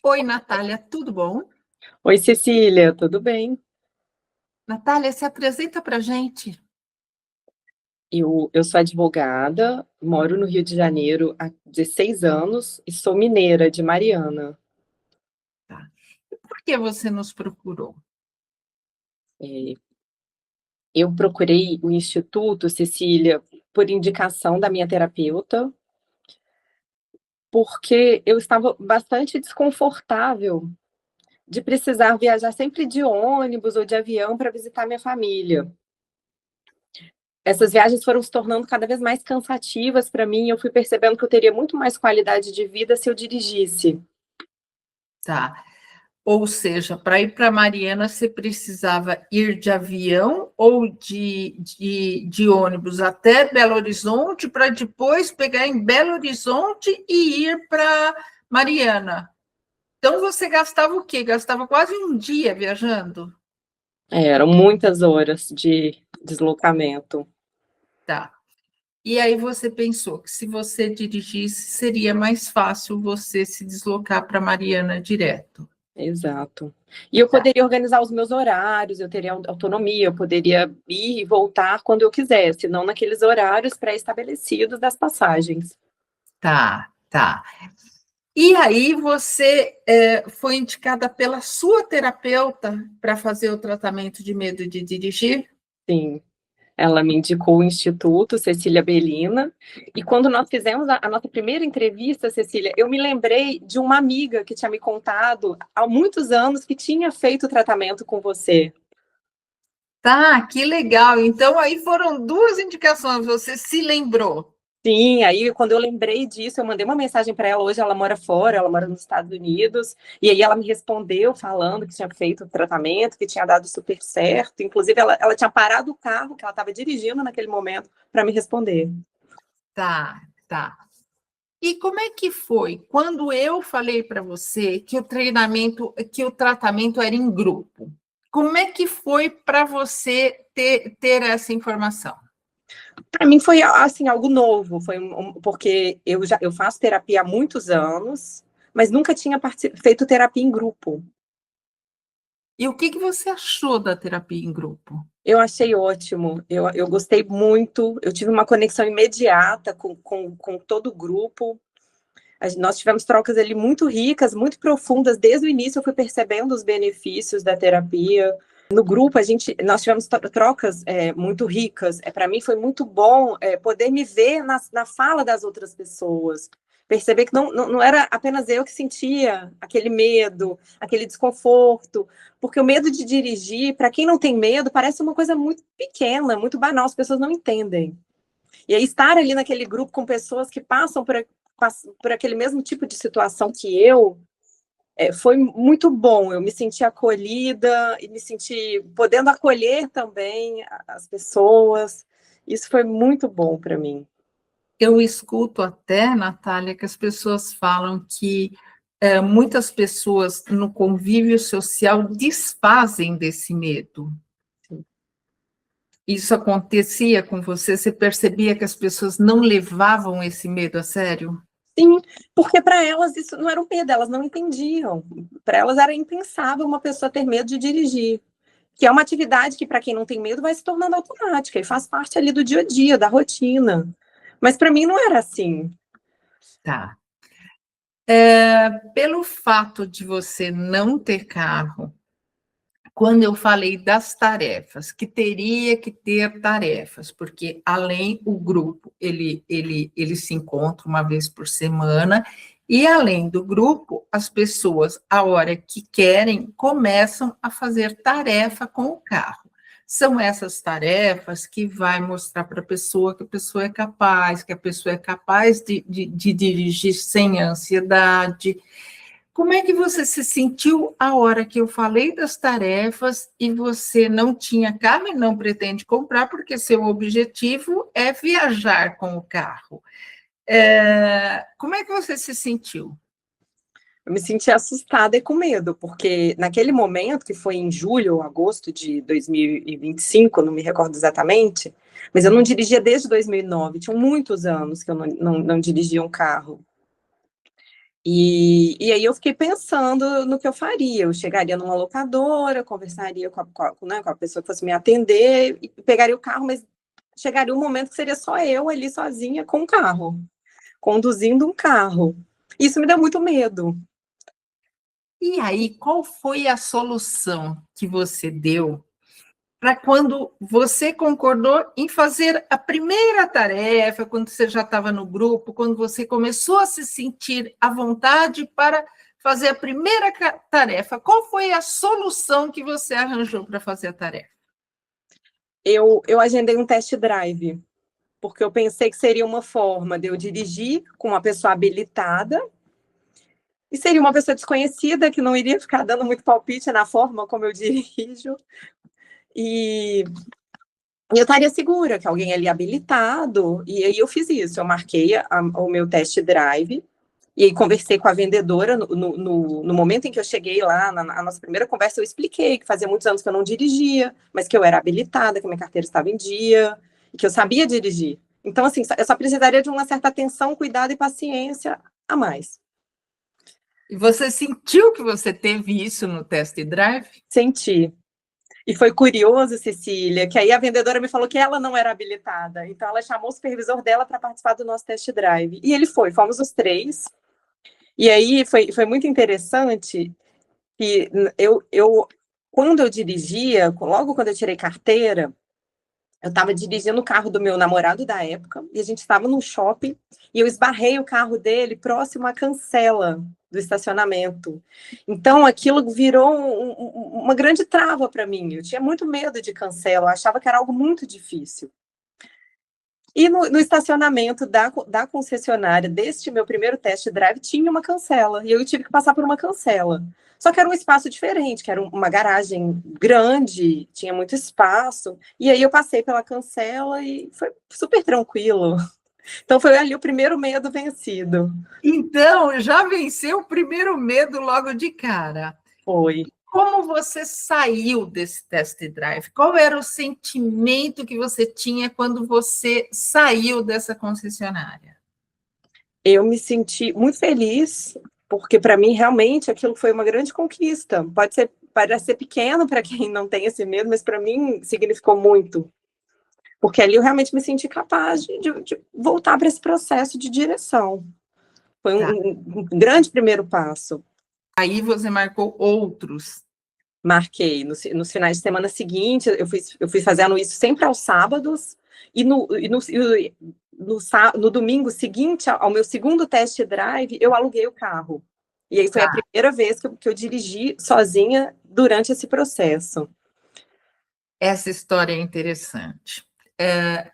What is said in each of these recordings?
Oi, Natália, tudo bom? Oi, Cecília, tudo bem? Natália, se apresenta para gente. Eu sou advogada, moro no Rio de Janeiro há 16 anos e sou mineira de Mariana. Tá. E por que você nos procurou? É, eu procurei o Instituto, Cecília, por indicação da minha terapeuta, porque eu estava bastante desconfortável de precisar viajar sempre de ônibus ou de avião para visitar minha família. Essas viagens foram se tornando cada vez mais cansativas para mim, e eu fui percebendo que eu teria muito mais qualidade de vida se eu dirigisse. Tá. Ou seja, para ir para Mariana, você precisava ir de avião ou de ônibus até Belo Horizonte, para depois pegar em Belo Horizonte e ir para Mariana. Então, você gastava o quê? Gastava quase um dia viajando? Eram muitas horas de deslocamento. Tá. E aí você pensou que se você dirigisse, seria mais fácil você se deslocar para Mariana direto. Exato. E eu Tá, poderia organizar os meus horários, eu teria autonomia, eu poderia ir e voltar quando eu quisesse, não naqueles horários pré-estabelecidos das passagens. tá. E aí você foi indicada pela sua terapeuta para fazer o tratamento de medo de dirigir? Sim, ela me indicou o Instituto Cecília Belina, e quando nós fizemos a nossa primeira entrevista, Cecília, eu me lembrei de uma amiga que tinha me contado há muitos anos que tinha feito tratamento com você. Tá, que legal. Então aí foram duas indicações, você se lembrou. Sim, aí quando eu lembrei disso, eu mandei uma mensagem para ela. Hoje ela mora fora, ela mora nos Estados Unidos, e aí ela me respondeu falando que tinha feito o tratamento, que tinha dado super certo. Inclusive, ela tinha parado o carro que ela estava dirigindo naquele momento para me responder. Tá. E como é que foi quando eu falei para você que que o tratamento era em grupo? Como é que foi para você ter essa informação? Para mim foi assim algo novo, porque eu faço terapia há muitos anos, mas nunca tinha feito terapia em grupo. E o que você achou da terapia em grupo? Eu achei ótimo, eu gostei muito, eu tive uma conexão imediata com todo o grupo. Nós tivemos trocas ali muito ricas, muito profundas. Desde o início eu fui percebendo os benefícios da terapia. No grupo, nós tivemos trocas muito ricas. Para mim foi muito bom poder me ver na fala das outras pessoas. Perceber que não era apenas eu que sentia aquele medo, aquele desconforto. Porque o medo de dirigir, para quem não tem medo, parece uma coisa muito pequena, muito banal, as pessoas não entendem. E aí estar ali naquele grupo com pessoas que passam por aquele mesmo tipo de situação que eu, foi muito bom. Eu me senti acolhida e me senti podendo acolher também as pessoas. Isso foi muito bom para mim. Eu escuto até, Natália, que as pessoas falam que muitas pessoas no convívio social desfazem desse medo. Isso acontecia com você? Você percebia que as pessoas não levavam esse medo a sério? Sim, porque para elas isso não era um medo, elas não entendiam. Para elas era impensável uma pessoa ter medo de dirigir, que é uma atividade que para quem não tem medo vai se tornando automática e faz parte ali do dia a dia, da rotina. Mas para mim não era assim. Tá. Pelo fato de você não ter carro, quando eu falei das tarefas, que teria que ter tarefas, porque além o grupo, ele se encontra uma vez por semana, e além do grupo, as pessoas, a hora que querem, começam a fazer tarefa com o carro. São essas tarefas que vai mostrar para a pessoa que a pessoa é capaz, que a pessoa é capaz de dirigir sem ansiedade. Como é que você se sentiu a hora que eu falei das tarefas e você não tinha carro e não pretende comprar, porque seu objetivo é viajar com o carro? Como é que você se sentiu? Eu me senti assustada e com medo, porque naquele momento, que foi em julho ou agosto de 2025, não me recordo exatamente, mas eu não dirigia desde 2009, tinham muitos anos que eu não dirigia um carro. E aí eu fiquei pensando no que eu faria. Eu chegaria numa locadora, conversaria né, com a pessoa que fosse me atender, e pegaria o carro, mas chegaria um momento que seria só eu ali sozinha com o carro, conduzindo um carro. Isso me deu muito medo. E aí, qual foi a solução que você deu para quando você concordou em fazer a primeira tarefa, quando você já estava no grupo, quando você começou a se sentir à vontade para fazer a primeira tarefa? Qual foi a solução que você arranjou para fazer a tarefa? Eu agendei um test drive, porque eu pensei que seria uma forma de eu dirigir com uma pessoa habilitada, e seria uma pessoa desconhecida que não iria ficar dando muito palpite na forma como eu dirijo. E eu estaria segura que alguém ali habilitado, e aí eu fiz isso, eu marquei o meu test drive, e aí conversei com a vendedora, no momento em que eu cheguei lá, na nossa primeira conversa, eu expliquei que fazia muitos anos que eu não dirigia, mas que eu era habilitada, que minha carteira estava em dia, e que eu sabia dirigir. Então, assim, eu só precisaria de uma certa atenção, cuidado e paciência a mais. E você sentiu que você teve isso no test drive? Senti. E foi curioso, Cecília, que aí a vendedora me falou que ela não era habilitada. Então, ela chamou o supervisor dela para participar do nosso test drive. E ele foi, fomos os três. E aí foi muito interessante que quando eu dirigia, logo quando eu tirei carteira, eu estava dirigindo o carro do meu namorado da época, e a gente estava num shopping, e eu esbarrei o carro dele próximo à cancela do estacionamento. Então, aquilo virou uma grande trava para mim. Eu tinha muito medo de cancela, eu achava que era algo muito difícil. E no estacionamento da concessionária deste meu primeiro test drive tinha uma cancela, e eu tive que passar por uma cancela. Só que era um espaço diferente, que era uma garagem grande, tinha muito espaço, e aí eu passei pela cancela e foi super tranquilo. Então foi ali o primeiro medo vencido. Então, já venceu o primeiro medo logo de cara. Foi. Como você saiu desse test drive? Qual era o sentimento que você tinha quando você saiu dessa concessionária? Eu me senti muito feliz, porque para mim realmente aquilo foi uma grande conquista. Parece ser pequeno para quem não tem esse medo, mas para mim significou muito. Porque ali eu realmente me senti capaz de voltar para esse processo de direção. Foi Tá. um grande primeiro passo. Aí você marcou outros. Marquei. Nos finais de semana seguinte, eu fui fazendo isso sempre aos sábados, e no domingo seguinte, ao meu segundo test drive, eu aluguei o carro. E aí foi a primeira vez que eu dirigi sozinha durante esse processo. Essa história é interessante.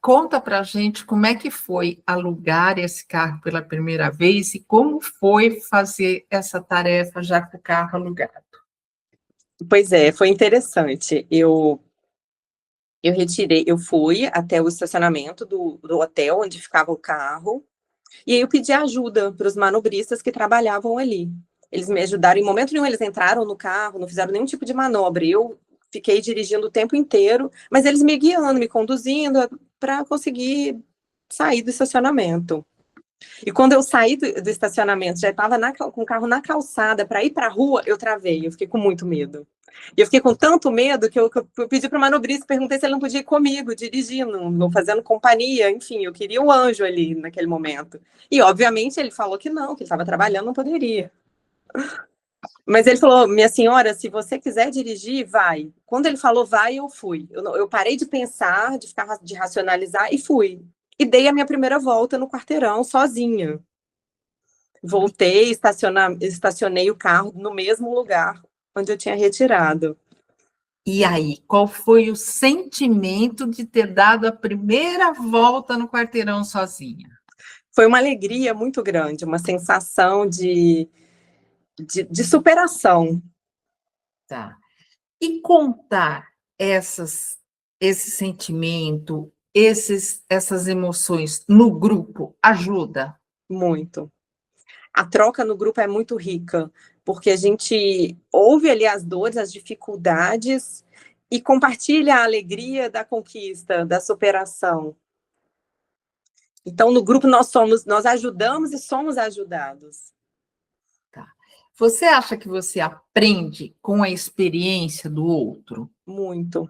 Conta para a gente como é que foi alugar esse carro pela primeira vez e como foi fazer essa tarefa já com o carro alugado. Pois é, foi interessante. Eu fui até o estacionamento do hotel onde ficava o carro, e aí eu pedi ajuda para os manobristas que trabalhavam ali. Eles me ajudaram, em momento nenhum eles entraram no carro, não fizeram nenhum tipo de manobra. Eu fiquei dirigindo o tempo inteiro, mas eles me guiando, me conduzindo para conseguir sair do estacionamento. E quando eu saí do estacionamento, já estava com o carro na calçada para ir para a rua, eu travei, eu fiquei com muito medo. E eu fiquei com tanto medo que eu pedi para o manobrista, perguntei se ele não podia ir comigo, dirigindo, fazendo companhia, enfim, eu queria um anjo ali naquele momento. E, obviamente, ele falou que não, que ele estava trabalhando, não poderia. Mas ele falou, minha senhora, se você quiser dirigir, vai. Quando ele falou vai, eu fui. Eu parei de pensar, de racionalizar e fui. E dei a minha primeira volta no quarteirão sozinha. Voltei, estacionei o carro no mesmo lugar onde eu tinha retirado. E aí, qual foi o sentimento de ter dado a primeira volta no quarteirão sozinha? Foi uma alegria muito grande, uma sensação de superação. Tá. E contar esse sentimento, essas emoções no grupo ajuda? Muito. A troca no grupo é muito rica, porque a gente ouve ali as dores, as dificuldades e compartilha a alegria da conquista, da superação. Então, no grupo nós ajudamos e somos ajudados. Você acha que você aprende com a experiência do outro? Muito.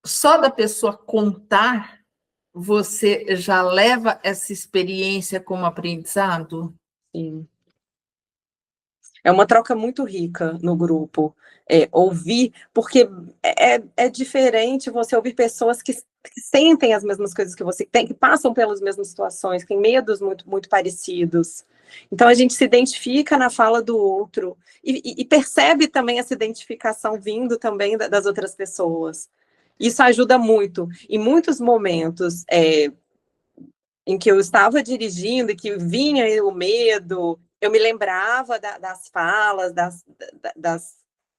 Só da pessoa contar, você já leva essa experiência como aprendizado? Sim. É uma troca muito rica no grupo. Ouvir, porque é diferente você ouvir pessoas que sentem as mesmas coisas que você tem, que passam pelas mesmas situações, têm medos muito, muito parecidos. Então a gente se identifica na fala do outro e percebe também essa identificação vindo também das outras pessoas. Isso ajuda muito. Em muitos momentos em que eu estava dirigindo e que vinha o medo, eu me lembrava das falas,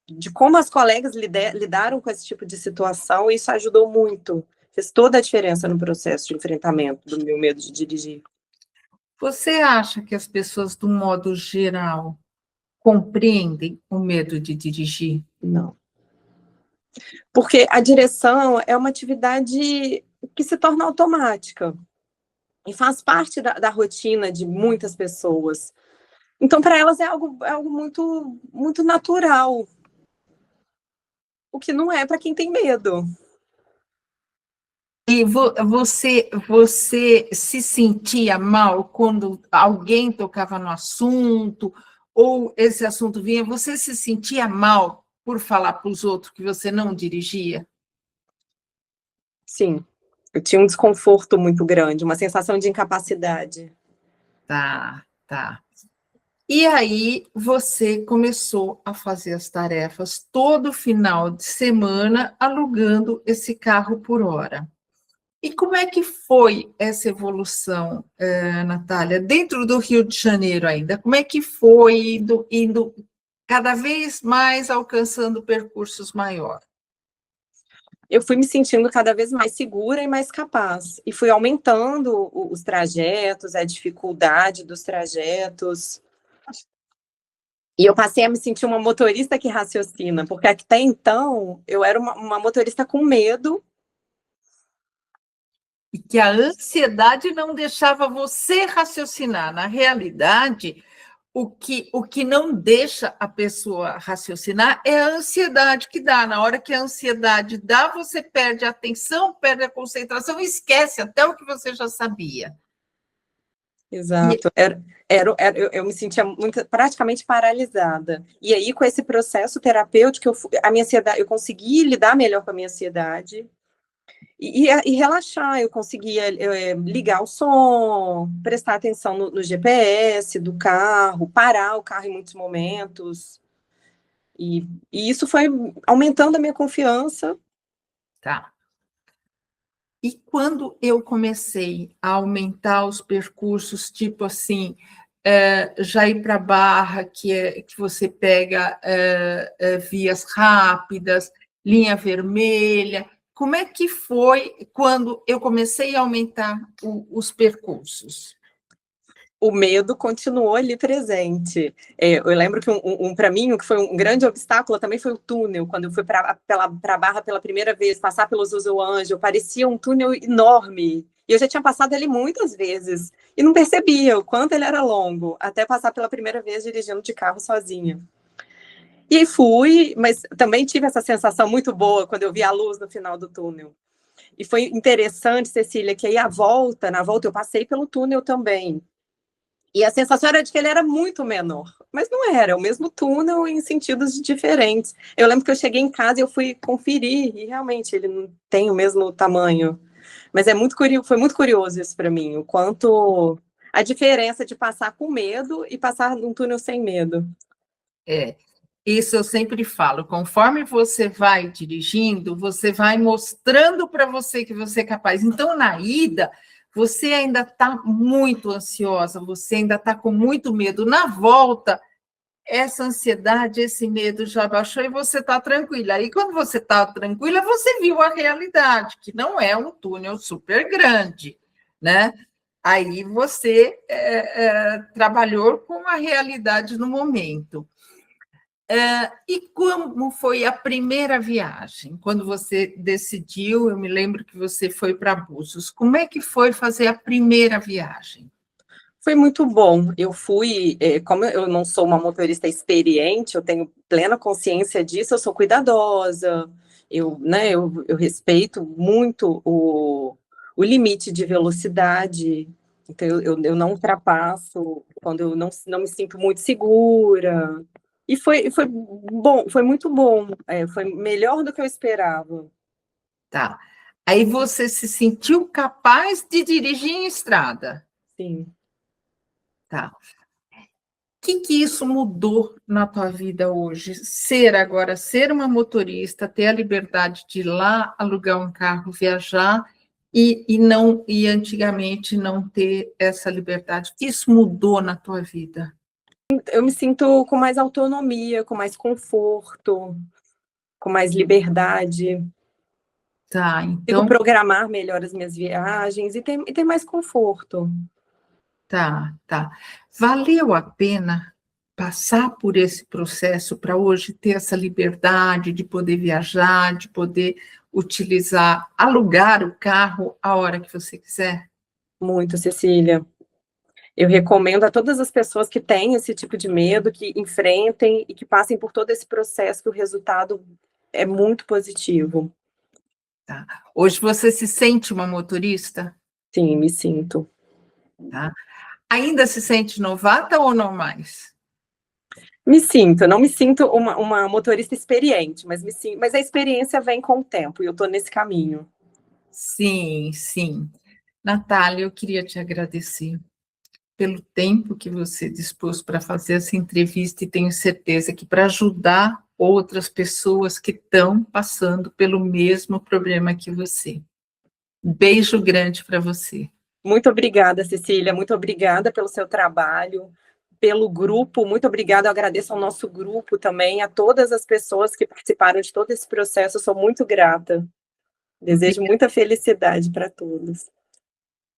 de como as colegas lidaram com esse tipo de situação, e isso ajudou muito. Fez toda a diferença no processo de enfrentamento do meu medo de dirigir. Você acha que as pessoas, do modo geral, compreendem o medo de dirigir? Não. Porque a direção é uma atividade que se torna automática e faz parte da rotina de muitas pessoas. Então, para elas é algo muito, muito natural, o que não é para quem tem medo. E você se sentia mal quando alguém tocava no assunto, ou esse assunto vinha, você se sentia mal por falar para os outros que você não dirigia? Sim, eu tinha um desconforto muito grande, uma sensação de incapacidade. Tá, tá. E aí você começou a fazer as tarefas todo final de semana, alugando esse carro por hora. E como é que foi essa evolução, Natália? Dentro do Rio de Janeiro ainda, como é que foi indo cada vez mais alcançando percursos maiores? Eu fui me sentindo cada vez mais segura e mais capaz. E fui aumentando os trajetos, a dificuldade dos trajetos. E eu passei a me sentir uma motorista que raciocina, porque até então eu era uma motorista com medo. E que a ansiedade não deixava você raciocinar. Na realidade, o que não deixa a pessoa raciocinar é a ansiedade que dá. Na hora que a ansiedade dá, você perde a atenção, perde a concentração, esquece até o que você já sabia. Exato. Eu me sentia praticamente paralisada. E aí, com esse processo terapêutico, a minha ansiedade, eu consegui lidar melhor com a minha ansiedade e relaxar. Eu conseguia ligar o som, prestar atenção no GPS do carro, parar o carro em muitos momentos. E isso foi aumentando a minha confiança. Tá. E quando eu comecei a aumentar os percursos, tipo assim, já ir para a Barra, que você pega vias rápidas, linha vermelha, como é que foi quando eu comecei a aumentar os percursos? O medo continuou ali presente. Eu lembro que para mim, o que foi um grande obstáculo também foi o túnel. Quando eu fui para a Barra pela primeira vês, passar pelo Zuzuanjo, parecia um túnel enorme. E eu já tinha passado ele muitas vezes e não percebia o quanto ele era longo, até passar pela primeira vez dirigindo de carro sozinha. E aí fui, mas também tive essa sensação muito boa quando eu vi a luz no final do túnel. E foi interessante, Cecília, que aí na volta eu passei pelo túnel também. E a sensação era de que ele era muito menor, mas não era, é o mesmo túnel em sentidos diferentes. Eu lembro que eu cheguei em casa e eu fui conferir, e realmente ele não tem o mesmo tamanho. Mas foi muito curioso isso para mim, o quanto a diferença de passar com medo e passar num túnel sem medo. Isso eu sempre falo, conforme você vai dirigindo, você vai mostrando para você que você é capaz. Então, na ida, você ainda está muito ansiosa, você ainda está com muito medo. Na volta, essa ansiedade, esse medo já baixou e você está tranquila. Aí, quando você está tranquila, você viu a realidade, que não é um túnel super grande, né? Aí você trabalhou com a realidade no momento. E como foi a primeira viagem? Quando você decidiu, eu me lembro que você foi para Búzios. Como é que foi fazer a primeira viagem? Foi muito bom. Eu fui, como eu não sou uma motorista experiente, eu tenho plena consciência disso, eu sou cuidadosa, eu respeito muito o limite de velocidade, então eu não ultrapasso quando eu não me sinto muito segura. E foi bom, foi muito bom, foi melhor do que eu esperava. Tá. Aí você se sentiu capaz de dirigir em estrada. Sim. Tá. Que isso mudou na tua vida hoje? Ser uma motorista, ter a liberdade de ir lá, alugar um carro, viajar, e antigamente não ter essa liberdade. O que isso mudou na tua vida? Eu me sinto com mais autonomia, com mais conforto, com mais liberdade. Tá, Consigo então, programar melhor as minhas viagens e ter mais conforto. tá. Valeu a pena passar por esse processo para hoje ter essa liberdade de poder viajar, de poder utilizar, alugar o carro a hora que você quiser? Muito, Cecília. Eu recomendo a todas as pessoas que têm esse tipo de medo, que enfrentem e que passem por todo esse processo, que o resultado é muito positivo. Tá. Hoje você se sente uma motorista? Sim, me sinto. Tá. Ainda se sente novata ou não mais? Me sinto, não me sinto uma motorista experiente, mas a experiência vem com o tempo e eu estou nesse caminho. Sim, sim. Natália, eu queria te agradecer pelo tempo que você dispôs para fazer essa entrevista e tenho certeza que para ajudar outras pessoas que estão passando pelo mesmo problema que você. Beijo grande para você. Muito obrigada, Cecília, muito obrigada pelo seu trabalho, pelo grupo, muito obrigada, eu agradeço ao nosso grupo também, a todas as pessoas que participaram de todo esse processo, eu sou muito grata. Desejo muita felicidade para todos.